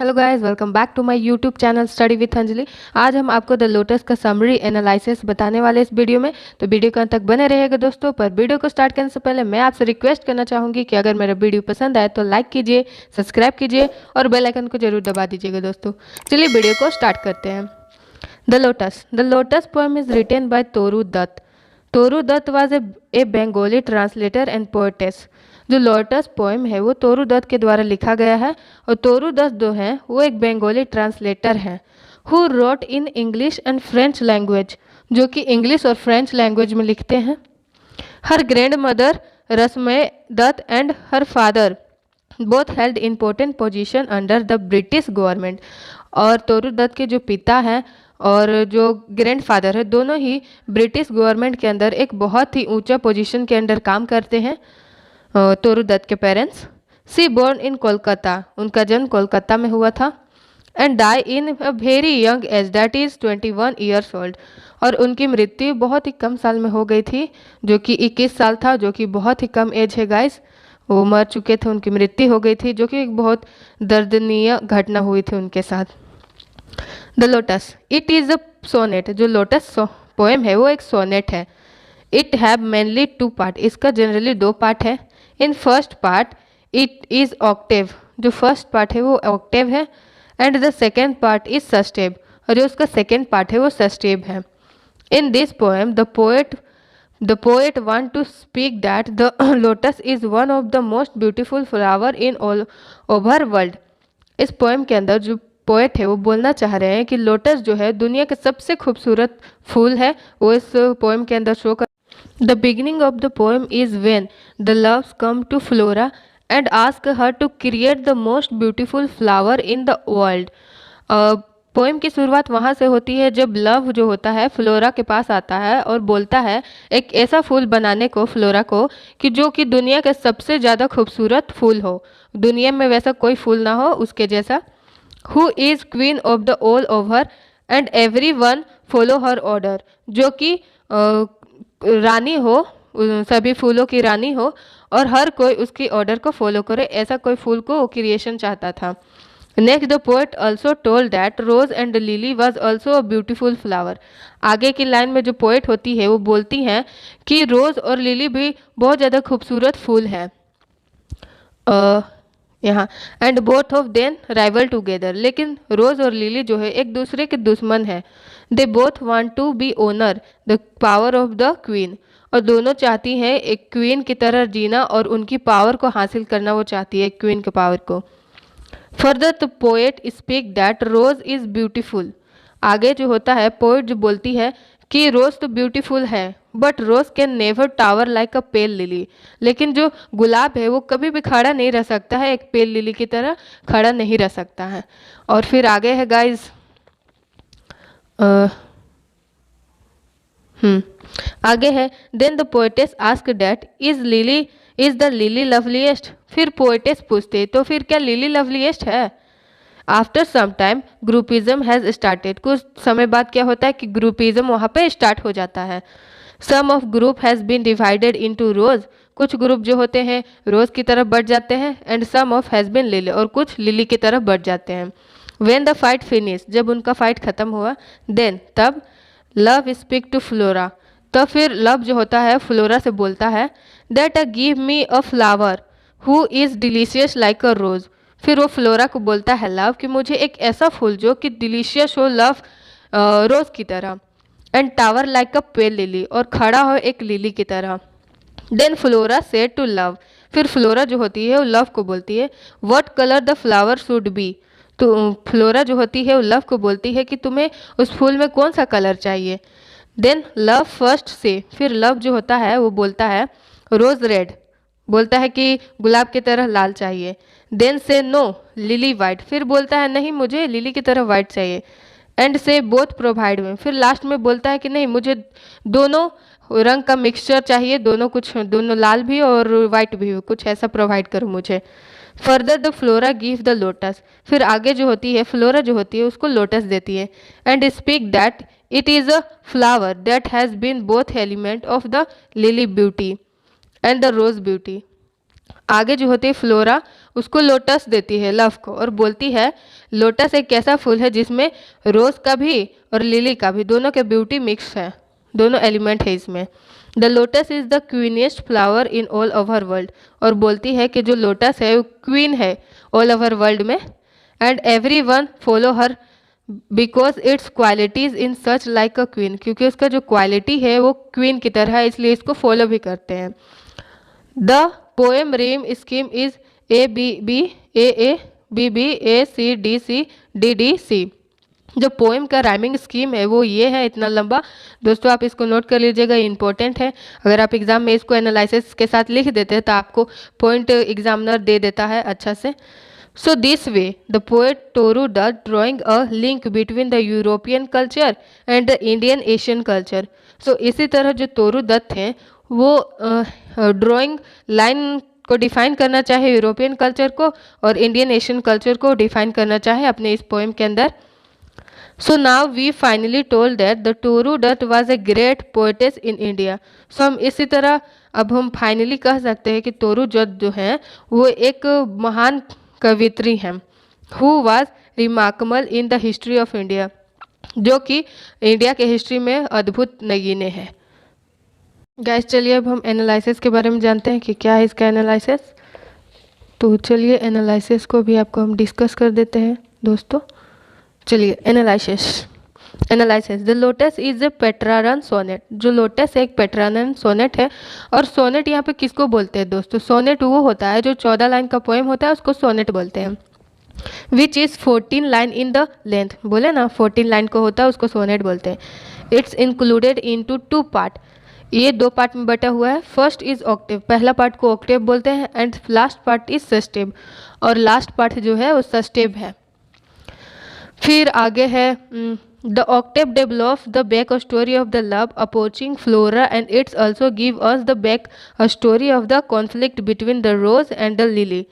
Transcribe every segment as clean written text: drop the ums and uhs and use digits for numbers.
Hello guys, welcome back to my YouTube channel study with Anjali. आज हम आपको the lotus का समरी एनालिसिस बताने वाले इस वीडियो में, तो वीडियो के अंत तक बने रहिएगा दोस्तों। पर वीडियो को स्टार्ट करने से पहले मैं आपसे रिक्वेस्ट करना चाहूँगी कि अगर मेरा वीडियो पसंद आए तो लाइक कीजिए, सब्सक्राइब कीजिए और बेल आइकन को जरूर दबा दीजिएगा दोस्तों। चलिए वीडियो को स्टार्ट करते हैं। The lotus poem is written by Toru Dutt. Toru Dutt was a Bengali translator and poetess. जो लोटस पोएम है वो तोरू दत्त के द्वारा लिखा गया है, और तोरू दत्त जो हैं वो एक बंगाली ट्रांसलेटर हैं who wrote in English and French language, जो कि इंग्लिश और फ्रेंच लैंग्वेज में लिखते हैं। Her grandmother Rasamay Dutt and her father both held important position under the British government. और तोरू दत्त के जो पिता हैं और जो ग्रैंडफादर है, दोनों ही ब्रिटिश गवर्नमेंट के अंदर एक बहुत ही ऊंचा पोजीशन के अंदर काम करते हैं। तोरू दत्त के parents. She born in Kolkata, उनका जन्म कोलकाता में हुआ था। And die in a very young age, that is 21 years old. और उनकी मृत्यु बहुत ही कम साल में हो गई थी, जो कि 21 साल था, जो कि बहुत ही कम एज है गाइस। वो मर चुके थे, उनकी मृत्यु हो गई थी, जो कि एक बहुत दर्दनीय घटना हुई थी उनके साथ। The lotus, it is a sonnet. जो लोटस पोएम है वो एक सोनेट है। इट हैव मेनली 2 पार्ट, इसका जनरली 2 पार्ट है। In first part it is octave, जो फर्स्ट पार्ट है वो ऑक्टेव है। And the second part is sestet, और जो उसका सेकेंड पार्ट है वो सस्टेव है। In this poem the poet want to speak that the lotus is one of the most beautiful flower in all over world. इस poem के अंदर जो पोएट है वो बोलना चाह रहे हैं कि लोटस जो है दुनिया के सबसे खूबसूरत फूल है, वो इस पोएम के अंदर शो कर। The beginning of the poem is when the loves come to Flora and ask her to create the most beautiful flower in the world. Poem की शुरुआत वहाँ से होती है जब लव जो होता है फ्लोरा के पास आता है और बोलता है एक ऐसा फूल बनाने को फ्लोरा को कि जो कि दुनिया का सबसे ज़्यादा खूबसूरत फूल हो, दुनिया में वैसा कोई फूल ना हो उसके जैसा। Who is queen of the all over and every one follow her order, जो कि रानी हो, सभी फूलों की रानी हो और हर कोई उसकी ऑर्डर को फॉलो करे, ऐसा कोई फूल को क्रिएशन चाहता था। Next the poet also told that rose and lily was also a beautiful flower. आगे की लाइन में जो पोएट होती है वो बोलती हैं कि रोज़ और लिली भी बहुत ज़्यादा खूबसूरत फूल है यहाँ। And both of then rival together, लेकिन रोज और लिली जो है एक दूसरे के दुश्मन है। They both want to be owner the power of the queen, और दोनों चाहती हैं एक क्वीन की तरह जीना और उनकी पावर को हासिल करना, वो चाहती है क्वीन के पावर को। Further the poet speak that rose is beautiful. आगे जो होता है पोएट जो बोलती है कि रोज़ तो ब्यूटीफुल है, but rose can never tower like a pale lily. लेकिन जो गुलाब है वो कभी भी खड़ा नहीं रह सकता है, एक पेल लिली की तरह खड़ा नहीं रह सकता है। और फिर आगे है गाइस, आगे है then the poetess ask that is the lily loveliest. फिर पोएटेस पूछते तो फिर क्या लिली लवलीएस्ट है। After some time groupism has started, कुछ समय बाद क्या होता है कि ग्रुपिज्म वहाँ पे स्टार्ट हो जाता है। Some of group has been divided into rose, कुछ ग्रुप जो होते हैं रोज की तरफ बढ़ जाते हैं। And some of has been lily, और कुछ लिली की तरफ बढ़ जाते हैं। व्हेन द फाइट फिनिश, जब उनका फाइट खत्म हुआ, देन तब लव स्पीक टू फ्लोरा, तो फिर लव जो होता है फ्लोरा से बोलता है that give me a flower who is delicious like a rose. फिर वो फ्लोरा को बोलता है लव कि मुझे एक ऐसा फूल जो कि डिलीशियस हो, लव रोज़ की तरह। And tower like a pale lily, और खड़ा हो एक लिली की तरह। Then Flora said to love, फिर फ्लोरा जो होती है वो लव को बोलती है what colour the flower should be. तो फ्लोरा जो होती है वो लव को बोलती है कि तुम्हें उस फूल में कौन सा कलर चाहिए। देन लव फर्स्ट से, फिर लव जो होता है वो बोलता है रोज़ रेड, बोलता है कि गुलाब की तरह लाल चाहिए। देन से नो लिली वाइट, फिर बोलता है नहीं मुझे लिली की तरह वाइट चाहिए। एंड से बोथ प्रोवाइड में, फिर लास्ट में बोलता है कि नहीं मुझे दोनों रंग का मिक्सचर चाहिए, दोनों कुछ, दोनों लाल भी और वाइट भी, कुछ ऐसा प्रोवाइड करो मुझे। Further the flora give the lotus, फिर आगे जो होती है फ्लोरा जो होती है उसको लोटस देती है। And speak that it is a flower that has been both element of the lily beauty and the rose beauty. आगे जो होती है फ्लोरा, उसको लोटस देती है लव को और बोलती है लोटस एक ऐसा फूल है जिसमें रोज का भी और लिली का भी दोनों के ब्यूटी मिक्स है, दोनों एलिमेंट है इसमें। The lotus is the queenest flower in all over world, और बोलती है कि जो लोटस है वो क्वीन है ऑल ओवर वर्ल्ड में। And every one follow her because it's qualities in such like a queen, क्योंकि उसका जो क्वालिटी है वो क्वीन की तरह है, इसलिए इसको फॉलो भी करते हैं। The poem rhyme scheme is ABBAABBACDCDDC। जो पोएम का राइमिंग स्कीम है वो ये है, इतना लंबा। दोस्तों आप इसको नोट कर लीजिएगा, इंपॉर्टेंट है। अगर आप एग्जाम में इसको एनालिसिस के साथ लिख देते हैं तो आपको पॉइंट एग्जामिनर दे देता है अच्छा से। So this way the poet Toru Dutt drawing a link between the European culture and the Indian Asian culture. So इसी तरह जो तोरू दत्त हैं वो ड्राइंग लाइन को डिफाइन करना चाहे यूरोपियन कल्चर को और इंडियन एशियन कल्चर को डिफाइन करना चाहे अपने इस पोएम के अंदर। So now we finally told that the Toru Dutt was a great poetess in India. So हम इसी तरह अब हम फाइनली कह सकते हैं कि तोरू दत्त जो है वो एक महान कवित्री हैं, who was remarkable in the history of India, जो कि इंडिया के हिस्ट्री में अद्भुत नगीने हैं। गैस चलिए अब हम एनालिसिस के बारे में जानते हैं कि क्या है इसका एनालिसिस। तो चलिए एनालिसिस को भी आपको हम डिस्कस कर देते हैं दोस्तों। चलिए analysis the lotus is a Petrarchan sonnet. जो लोटस एक पेट्रारन सोनेट है, और सोनेट यहाँ पे किसको बोलते हैं दोस्तों? सोनेट वो होता है जो 14 लाइन का पोएम होता है, उसको सोनेट बोलते हैं। Which is 14 line in the length, बोले ना 14 लाइन को होता है उसको सोनेट बोलते हैं। इट्स इंक्लूडेड इनटू 2 पार्ट, ये 2 पार्ट में बटा हुआ है। फर्स्ट इज ऑक्टेव, पहला पार्ट को ऑक्टेव बोलते हैं, and last part is sestet, और लास्ट पार्ट जो है वो सस्टेव है। फिर आगे है the octave develops the back story of the love approaching Flora and it's also give us the back story of the conflict between the rose and the lily.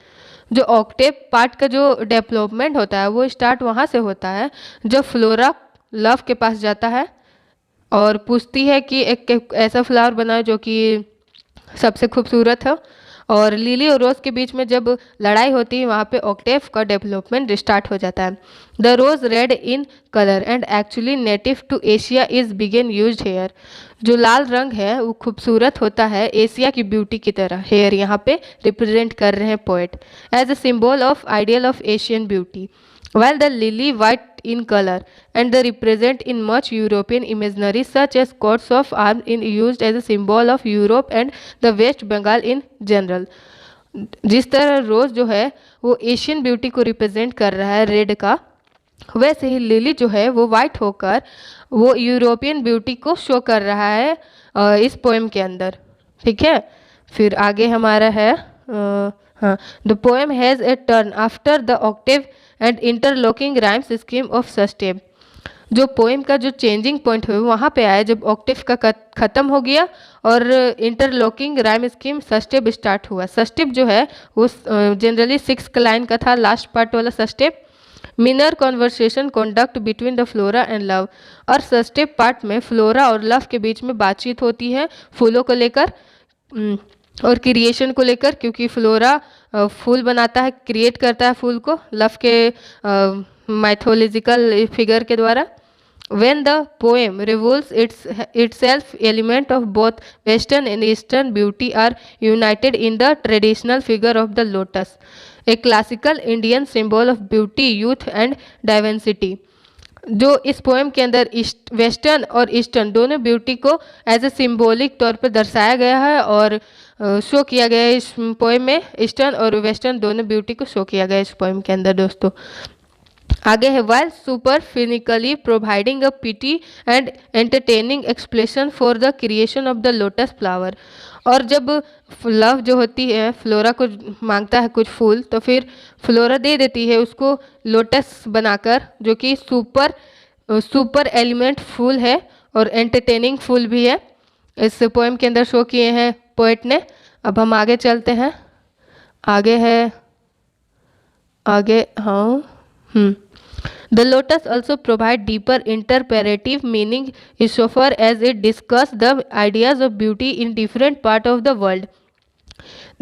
जो octave part का जो development होता है वो start वहाँ से होता है जब फ्लोरा लव के पास जाता है और पूछती है कि एक ऐसा फ्लावर बनाओ जो कि सबसे खूबसूरत हो, और लिली और रोज़ के बीच में जब लड़ाई होती है वहाँ पे ऑक्टेव का डेवलपमेंट स्टार्ट हो जाता है। The rose red in colour and actually native to Asia is बिगेन यूज्ड हेयर। जो लाल रंग है वो खूबसूरत होता है एशिया की ब्यूटी की तरह। हेयर यहाँ पे रिप्रेजेंट कर रहे हैं poet as a symbol of ideal of Asian beauty, while the lily white in color and the represent in much European imaginary such as coats of arms in used as a symbol of Europe and the West Bengal in general। जिस तरह रोज़ जो है वो Asian beauty को represent कर रहा है red का, वैसे ही लिली जो है वो वाइट होकर वो यूरोपियन ब्यूटी को शो कर रहा है इस पोएम के अंदर। ठीक है, फिर आगे हमारा है हाँ, the poem has a turn after the octave and interlocking rhymes scheme of sestet. जो पोएम का जो चेंजिंग पॉइंट है वहाँ पे आया जब ऑक्टेव का ख़त्म हो गया और इंटरलॉकिंग राइम स्कीम सस्टेव स्टार्ट हुआ। सस्टेव जो है वो जनरली 6 लाइन का था, लास्ट पार्ट वाला sestet. Minor conversation conduct between the Flora and love, और सस्टेव पार्ट में फ्लोरा और लव के बीच में बातचीत होती है फूलों को लेकर और क्रिएशन को लेकर, क्योंकि फ्लोरा फूल बनाता है, क्रिएट करता है फूल को लव के माइथोलॉजिकल फिगर के द्वारा। When the poem reveals itself, element of both Western and Eastern beauty are united in the traditional figure of the lotus, a classical Indian symbol of beauty, youth and diversity। जो इस poem के अंदर western और eastern दोनों beauty को as a symbolic तौर पर दर्शाया गया है और शो किया गया है इस पोएम में। ईस्टर्न और वेस्टर्न दोनों ब्यूटी को शो किया गया है इस पोएम के अंदर दोस्तों। आगे है while superficially providing a pretty and entertaining explanation for the creation of the lotus flower. और जब लव जो होती है फ्लोरा को मांगता है कुछ फूल, तो फिर फ्लोरा दे देती है उसको लोटस बनाकर, जो कि सुपर एलिमेंट फूल है और एंटरटेनिंग फूल भी है। इस पोएम के अंदर शो किए हैं पोएट ने। अब हम आगे चलते हैं, आगे है हाँ The lotus also provide deeper interpretive meaning insofar as it discuss the ideas of beauty in different part of the world।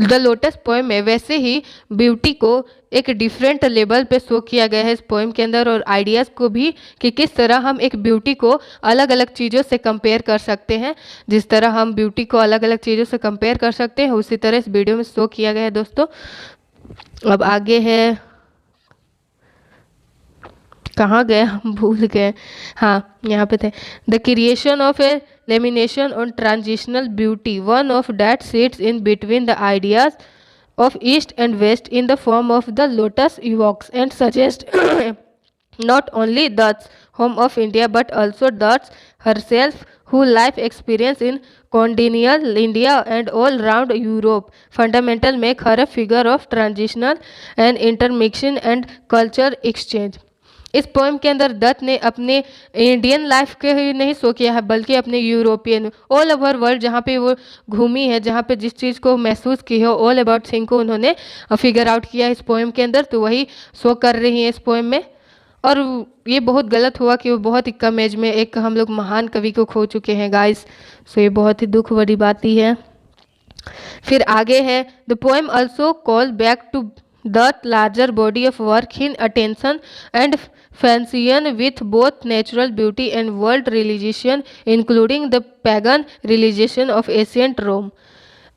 The lotus poem में वैसे ही ब्यूटी को एक डिफरेंट लेवल पे शो किया गया है इस पोएम के अंदर, और आइडियाज़ को भी कि किस तरह हम एक ब्यूटी को अलग अलग चीज़ों से कंपेयर कर सकते हैं। जिस तरह हम ब्यूटी को अलग अलग चीज़ों से कंपेयर कर सकते हैं उसी तरह इस वीडियो में शो किया गया है दोस्तों। अब आगे है, कहाँ गए हम भूल गए, हाँ यहाँ पे थे। The creation of A lamination on transitional beauty, one of that seats in between the ideas of east and west in the form of the lotus evokes and suggests not only Dutch home of India but also Dutch herself, who life experience in continental India and all round Europe fundamental make her a figure of transitional and intermixtion and culture exchange। इस poem के अंदर दत्त ने अपने Indian life के ही नहीं show किया है बल्कि अपने यूरोपियन ऑल ओवर वर्ल्ड जहाँ पे वो घूमी है, जहाँ पे जिस चीज़ को महसूस की है, ऑल अबाउट थिंग को उन्होंने फिगर आउट किया है इस पोएम के अंदर, तो वही शो कर रही हैं इस पोएम में। और ये बहुत गलत हुआ कि वो बहुत ही कम एज में एक हम लोग महान कवि को खो चुके हैं गाइस, सो ये बहुत ही दुख भरी बात ही है। फिर आगे है, the poem also call back to that larger body of work in attention and fashion with both natural beauty and world religion including the pagan religion of ancient Rome।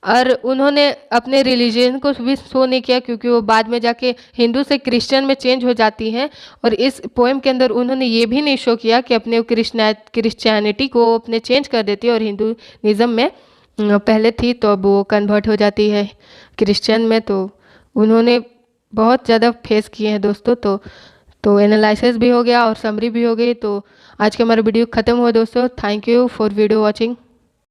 और उन्होंने अपने रिलीजन को भी शो नहीं किया क्योंकि वो बाद में जाके हिंदू से क्रिश्चियन में चेंज हो जाती हैं, और इस पोएम के अंदर उन्होंने ये भी नहीं शो किया कि अपने क्रिश्चियनिटी को अपने चेंज कर देती है और हिंदुइज्म में पहले थी तो अब वो कन्वर्ट हो जाती है क्रिश्चियन में। तो उन्होंने बहुत ज़्यादा फेस किए हैं दोस्तों। तो एनालिसिस भी हो गया और समरी भी हो गई। तो आज का हमारा वीडियो ख़त्म हुआ दोस्तों। Thank you for video watching.